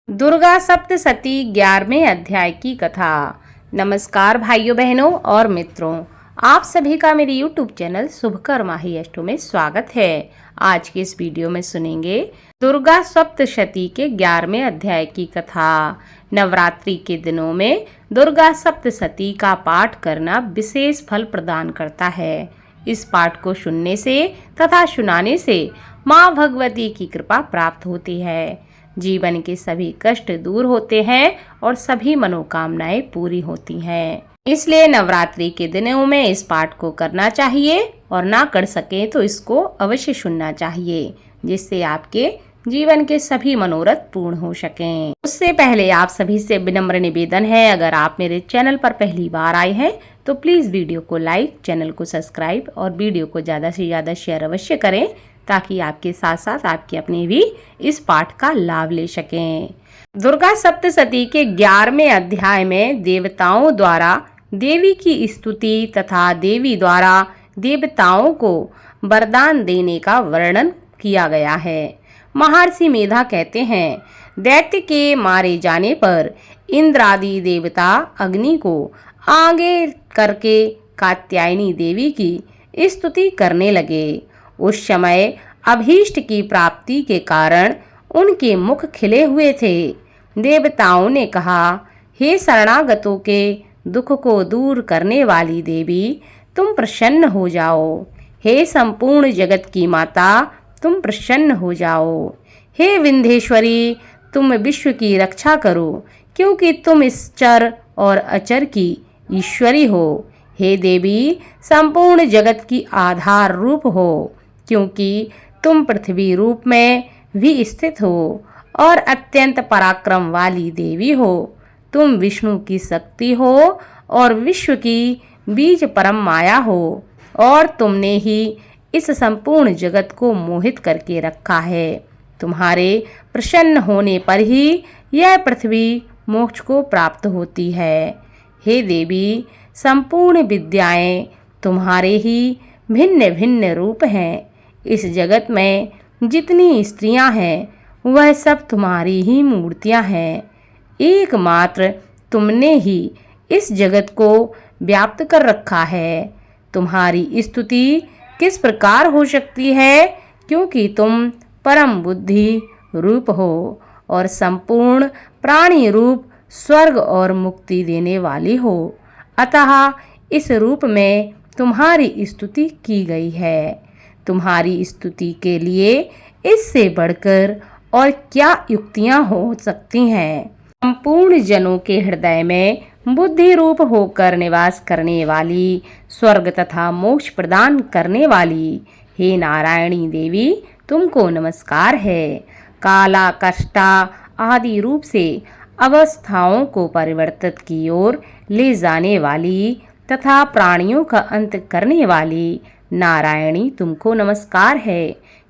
दुर्गा सप्तशती 11वें अध्याय की कथा। नमस्कार भाइयों बहनों और मित्रों, आप सभी का मेरे YouTube चैनल शुभकर माही अष्टो में स्वागत है। आज के इस वीडियो में सुनेंगे दुर्गा सप्तशती के 11वें अध्याय की कथा। नवरात्रि के दिनों में दुर्गा सप्तशती का पाठ करना विशेष फल प्रदान करता है। इस पाठ को सुनने से तथा सुनाने से माँ भगवती की कृपा प्राप्त होती है। जीवन के सभी कष्ट दूर होते हैं और सभी मनोकामनाएं पूरी होती हैं। इसलिए नवरात्रि के दिनों में इस पाठ को करना चाहिए और ना कर सके तो इसको अवश्य सुनना चाहिए, जिससे आपके जीवन के सभी मनोरथ पूर्ण हो सकें। उससे पहले आप सभी से विनम्र निवेदन है, अगर आप मेरे चैनल पर पहली बार आए हैं तो प्लीज वीडियो को लाइक, चैनल को सब्सक्राइब और वीडियो को ज्यादा से ज्यादा शेयर अवश्य करें, ताकि आपके साथ साथ आपके अपने भी इस पाठ का लाभ ले सकें। दुर्गा सप्तशती के 11वें अध्याय में देवताओं द्वारा देवी की स्तुति तथा देवी द्वारा देवताओं को वरदान देने का वर्णन किया गया है। महर्षि मेधा कहते हैं, दैत्य के मारे जाने पर इंद्र आदि देवता अग्नि को आगे करके कात्यायनी देवी की स्तुति करने लगे। उस समय अभीष्ट की प्राप्ति के कारण उनके मुख खिले हुए थे। देवताओं ने कहा, हे शरणागतों के दुख को दूर करने वाली देवी, तुम प्रसन्न हो जाओ। हे संपूर्ण जगत की माता, तुम प्रसन्न हो जाओ। हे विंध्येश्वरी, तुम विश्व की रक्षा करो, क्योंकि तुम इस चर और अचर की ईश्वरी हो। हे देवी, संपूर्ण जगत की आधार रूप हो, क्योंकि तुम पृथ्वी रूप में भी स्थित हो और अत्यंत पराक्रम वाली देवी हो। तुम विष्णु की शक्ति हो और विश्व की बीज परम माया हो, और तुमने ही इस संपूर्ण जगत को मोहित करके रखा है। तुम्हारे प्रसन्न होने पर ही यह पृथ्वी मोक्ष को प्राप्त होती है। हे देवी, संपूर्ण विद्याएं तुम्हारे ही भिन्न भिन्न रूप हैं। इस जगत में जितनी स्त्रियां हैं वह सब तुम्हारी ही मूर्तियां हैं। एकमात्र तुमने ही इस जगत को व्याप्त कर रखा है। तुम्हारी स्तुति किस प्रकार हो सकती है, क्योंकि तुम परम बुद्धि रूप हो और संपूर्ण प्राणी रूप स्वर्ग और मुक्ति देने वाली हो। अतः इस रूप में तुम्हारी स्तुति की गई है। तुम्हारी स्तुति के लिए इससे बढ़कर और क्या युक्तियां हो सकती हैं। संपूर्ण जनों के हृदय में बुद्धि रूप होकर निवास करने वाली, स्वर्ग तथा मोक्ष प्रदान करने वाली, हे नारायणी देवी, तुमको नमस्कार है। काला कष्टा आदि रूप से अवस्थाओं को परिवर्तित की ओर ले जाने वाली तथा प्राणियों का अंत करने वाली नारायणी, तुमको नमस्कार है।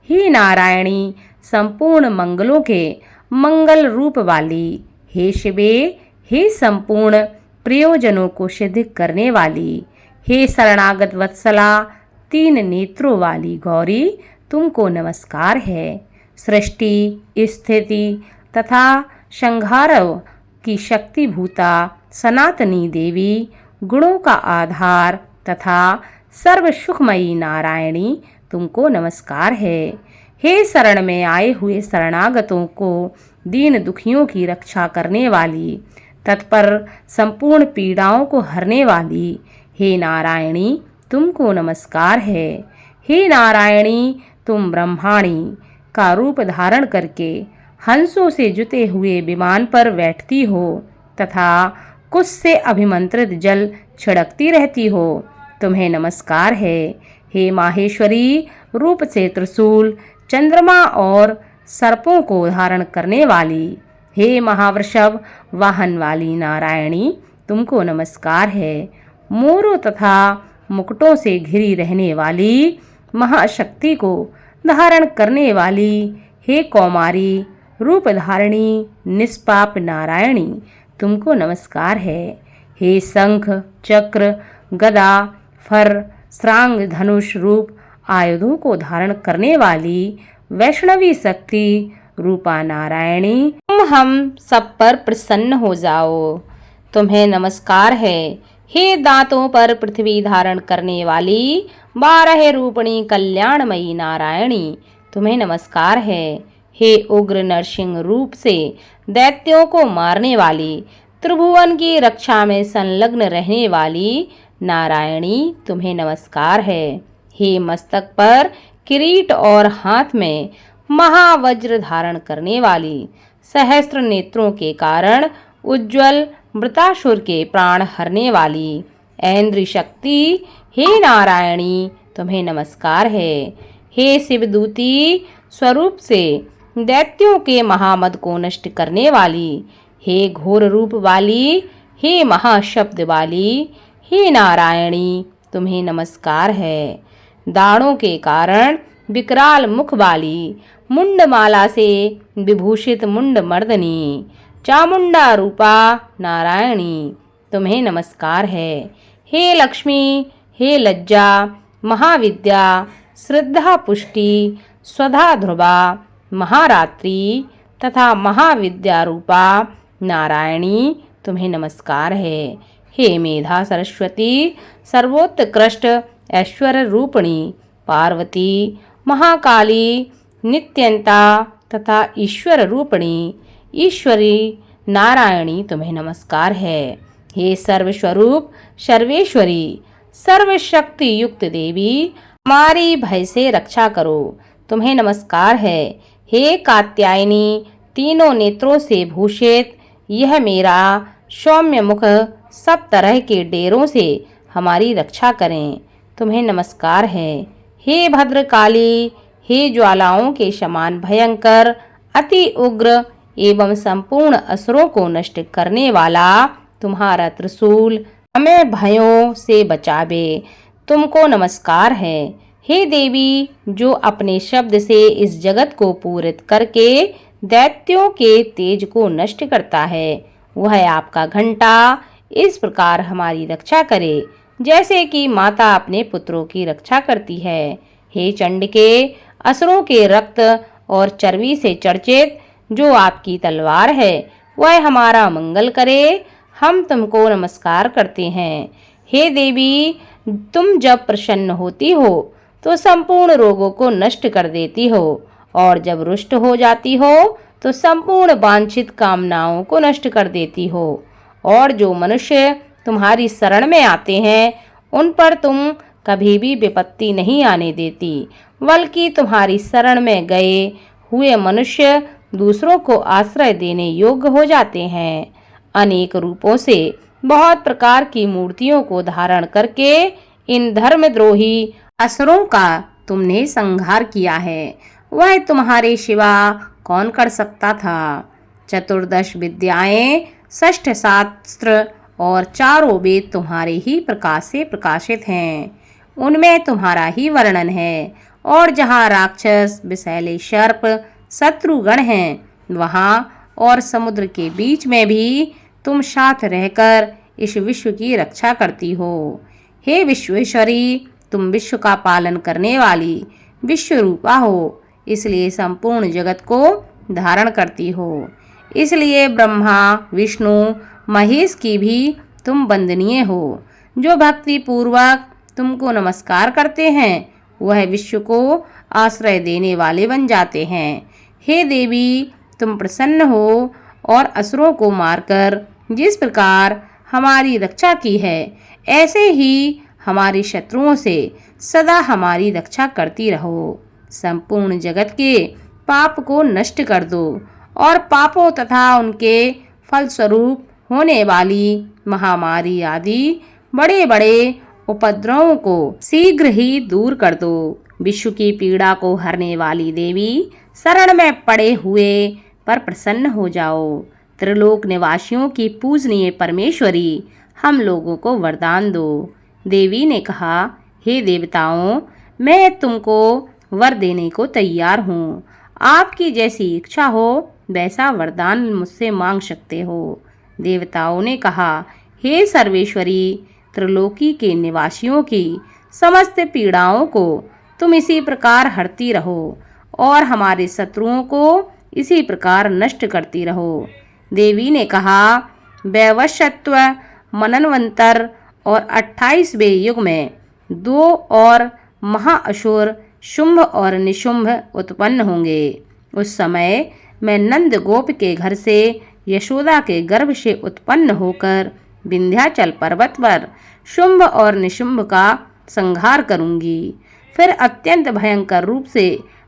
हे नारायणी, संपूर्ण मंगलों के मंगल रूप वाली, हे शिवे, हे संपूर्ण प्रयोजनों को सिद्ध करने वाली, हे शरणागत वत्सला, 3 नेत्रों वाली गौरी, तुमको नमस्कार है। सृष्टि, स्थिति तथा संहार की शक्ति भूता सनातनी देवी, गुणों का आधार तथा सर्व सुखमयी नारायणी, तुमको नमस्कार है। हे शरण में आए हुए शरणागतों को दीन दुखियों की रक्षा करने वाली, तत्पर संपूर्ण पीड़ाओं को हरने वाली, हे नारायणी, तुमको नमस्कार है। हे नारायणी, तुम ब्रह्माणी का रूप धारण करके हंसों से जुते हुए विमान पर बैठती हो तथा कुछ से अभिमंत्रित जल छिड़कती रहती हो, तुम्हें नमस्कार है। हे माहेश्वरी, रूप से त्रिशूल, चंद्रमा और सर्पों को धारण करने वाली, हे महावृषभ वाहन वाली नारायणी, तुमको नमस्कार है। मोरों तथा मुकुटों से घिरी रहने वाली, महाशक्ति को धारण करने वाली, हे कौमारी, रूप धारिणी निष्पाप नारायणी, तुमको नमस्कार है। हे शंख, चक्र, गदा, फर, श्रांग, धनुष रूप आयुधों को धारण करने वाली वैष्णवी शक्ति रूपा नारायणी, तुम तुम हम सब पर प्रसन्न हो जाओ। तुम्हें नमस्कार है, हे दांतों पर पृथ्वी धारण करने वाली 12 रूपणी कल्याणमयी नारायणी। तुम्हें नमस्कार है, हे उग्र नरसिंह रूप से दैत्यों को मारने वाली, त्रिभुवन की रक्षा में संलग्न रहने वाली नारायणी। तुम्हें नमस्कार है, हे मस्तक पर किरीट और हाथ में महावज्र धारण करने वाली, सहस्त्र नेत्रों के कारण उज्ज्वल वृतासुर के प्राण हरने वाली ऐन्द्री शक्ति, हे नारायणी। तुम्हें नमस्कार है, हे शिवदूती स्वरूप से दैत्यों के महामद को नष्ट करने वाली, हे घोर रूप वाली, हे महाशब्द वाली, हे नारायणी। तुम्हें नमस्कार है, दाढ़ों के कारण विकराल मुख वाली, मुंडमाला से विभूषित मुंड मर्दनी, चामुंडा रूपा नारायणी। तुम्हें नमस्कार है, हे लक्ष्मी, हे लज्जा, महाविद्या, श्रद्धा पुष्टि, स्वधा ध्रुवा, महारात्रि तथा महाविद्या रूपा नारायणी। तुम्हें नमस्कार है, हे मेधा सरस्वती, सर्वोत्कृष्ट ऐश्वर्य रूपिणी पार्वती, महाकाली, नित्यंता तथा ईश्वर रूपिणी ईश्वरी नारायणी। तुम्हें नमस्कार है, हे सर्वस्वरूप सर्वेश्वरी, सर्वशक्ति युक्त देवी, हमारी भय से रक्षा करो। तुम्हें नमस्कार है, हे कात्यायनी, तीनों नेत्रों से भूषित यह मेरा सौम्य मुख सब तरह के डेरों से हमारी रक्षा करें। तुम्हें नमस्कार है, हे भद्रकाली, हे ज्वालाओं के समान भयंकर, अति उग्र एवं संपूर्ण असुरों को नष्ट करने वाला तुम्हारा त्रिशूल हमें भयों से बचावे। तुमको नमस्कार है, हे देवी, जो अपने शब्द से इस जगत को पूरित करके दैत्यों के तेज को नष्ट करता है। वह आपका घंटा इस प्रकार हमारी रक्षा करे जैसे कि माता अपने पुत्रों की रक्षा करती है। हे चंडिके, असुरों के रक्त और चर्बी से चर्चित जो आपकी तलवार है वह हमारा मंगल करे। हम तुमको नमस्कार करते हैं। हे देवी, तुम जब प्रसन्न होती हो तो संपूर्ण रोगों को नष्ट कर देती हो और जब रुष्ट हो जाती हो तो संपूर्ण वांछित कामनाओं को नष्ट कर देती हो। और जो मनुष्य तुम्हारी शरण में आते हैं उन पर तुम कभी भी विपत्ति नहीं आने देती, बल्कि तुम्हारी शरण में गए हुए मनुष्य दूसरों को आश्रय देने योग्य हो जाते हैं। अनेक रूपों से बहुत प्रकार की मूर्तियों को धारण करके इन धर्मद्रोही असुरों का तुमने संहार किया है। वह तुम्हारे सिवा कौन कर सकता था। 14 विद्याएं, 6 शास्त्र और 4 वेद तुम्हारे ही प्रकाश से प्रकाशित हैं। उनमें तुम्हारा ही वर्णन है। और जहाँ राक्षस, विषैले सर्प, शत्रुगण हैं, वहाँ और समुद्र के बीच में भी तुम साथ रहकर इस विश्व की रक्षा करती हो। हे विश्वेश्वरी, तुम विश्व का पालन करने वाली विश्व रूपा हो, इसलिए संपूर्ण जगत को धारण करती हो। इसलिए ब्रह्मा, विष्णु, महेश की भी तुम वंदनीय हो। जो भक्ति पूर्वक तुमको नमस्कार करते हैं वह विश्व को आश्रय देने वाले बन जाते हैं। हे देवी, तुम प्रसन्न हो और असुरों को मारकर जिस प्रकार हमारी रक्षा की है ऐसे ही हमारे शत्रुओं से सदा हमारी रक्षा करती रहो। संपूर्ण जगत के पाप को नष्ट कर दो और पापों तथा उनके फलस्वरूप होने वाली महामारी आदि बड़े बड़े उपद्रवों को शीघ्र ही दूर कर दो। विश्व की पीड़ा को हरने वाली देवी, शरण में पड़े हुए पर प्रसन्न हो जाओ। त्रिलोक निवासियों की पूजनीय परमेश्वरी, हम लोगों को वरदान दो। देवी ने कहा, हे देवताओं, मैं तुमको वर देने को तैयार हूँ। आपकी जैसी इच्छा हो वैसा वरदान मुझसे मांग सकते हो। देवताओं ने कहा, हे सर्वेश्वरी, त्रिलोकी के निवासियों की समस्त पीड़ाओं को तुम इसी प्रकार हरती रहो और हमारे शत्रुओं को इसी प्रकार नष्ट करती रहो। देवी ने कहा, वैवस्वत मनन्वंतर और 28वें युग में 2 और महाअसुर शुंभ और निशुंभ उत्पन्न होंगे। उस समय मैं नंद गोप के घर से यशोदा के गर्भ से उत्पन्न होकर विंध्याचल पर्वत पर शुंभ और निशुंभ का संहार करूंगी। फिर अत्यंत भयंकर रूप से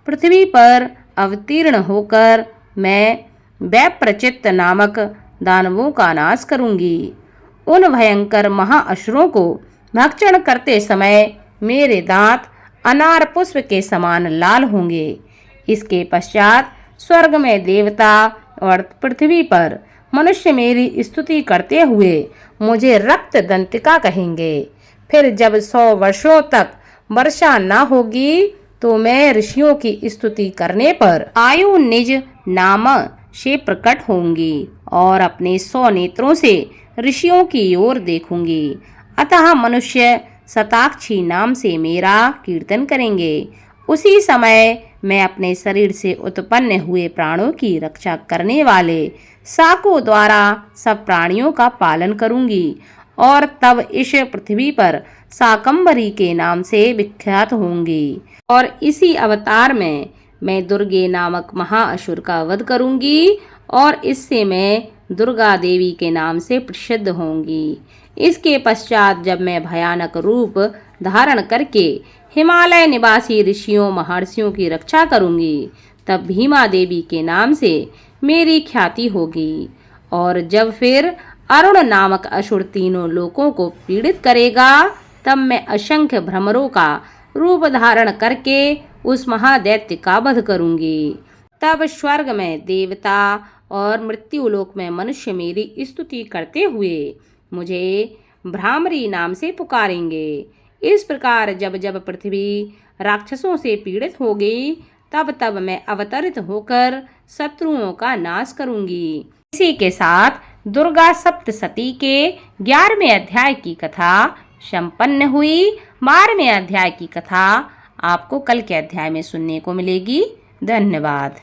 पृथ्वी पर अवतीर्ण होकर मैं वैप्रचित्त नामक दानवों का नाश करूंगी। उन भयंकर महाअसुरों को भक्षण करते समय मेरे दांत अनार पुष्प के समान लाल होंगे। इसके पश्चात स्वर्ग में देवता और पृथ्वी पर मनुष्य मेरी स्तुति करते हुए मुझे रक्त दंतिका कहेंगे। फिर जब 100 वर्षों तक वर्षा न होगी तो मैं ऋषियों की स्तुति करने पर आयु निज नाम से प्रकट होंगी और अपने 100 नेत्रों से ऋषियों की ओर देखूंगी। अतः मनुष्य शताक्षी नाम से मेरा कीर्तन करेंगे। उसी समय मैं अपने शरीर से उत्पन्न हुए प्राणों की रक्षा करने वाले शाकों द्वारा सब प्राणियों का पालन करूंगी और तब इस पृथ्वी पर शाकंभरी के नाम से विख्यात होंगी। और इसी अवतार में मैं दुर्गे नामक महाअसुर का वध करूंगी और इससे मैं दुर्गा देवी के नाम से प्रसिद्ध होंगी। इसके पश्चात जब मैं भयानक रूप धारण करके हिमालय निवासी ऋषियों महर्षियों की रक्षा करूंगी, तब भीमा देवी के नाम से मेरी ख्याति होगी। और जब फिर अरुण नामक असुर तीनों लोकों को पीड़ित करेगा, तब मैं असंख्य भ्रमरों का रूप धारण करके उस महादैत्य का वध करूंगी। तब स्वर्ग में देवता और मृत्युलोक में मनुष्य मेरी स्तुति करते हुए मुझे भ्रामरी नाम से पुकारेंगे। इस प्रकार जब जब पृथ्वी राक्षसों से पीड़ित होगी, तब तब मैं अवतरित होकर शत्रुओं का नाश करूंगी। इसी के साथ दुर्गा सप्तशती के 11वें अध्याय की कथा संपन्न हुई। 12वें अध्याय की कथा आपको कल के अध्याय में सुनने को मिलेगी। धन्यवाद।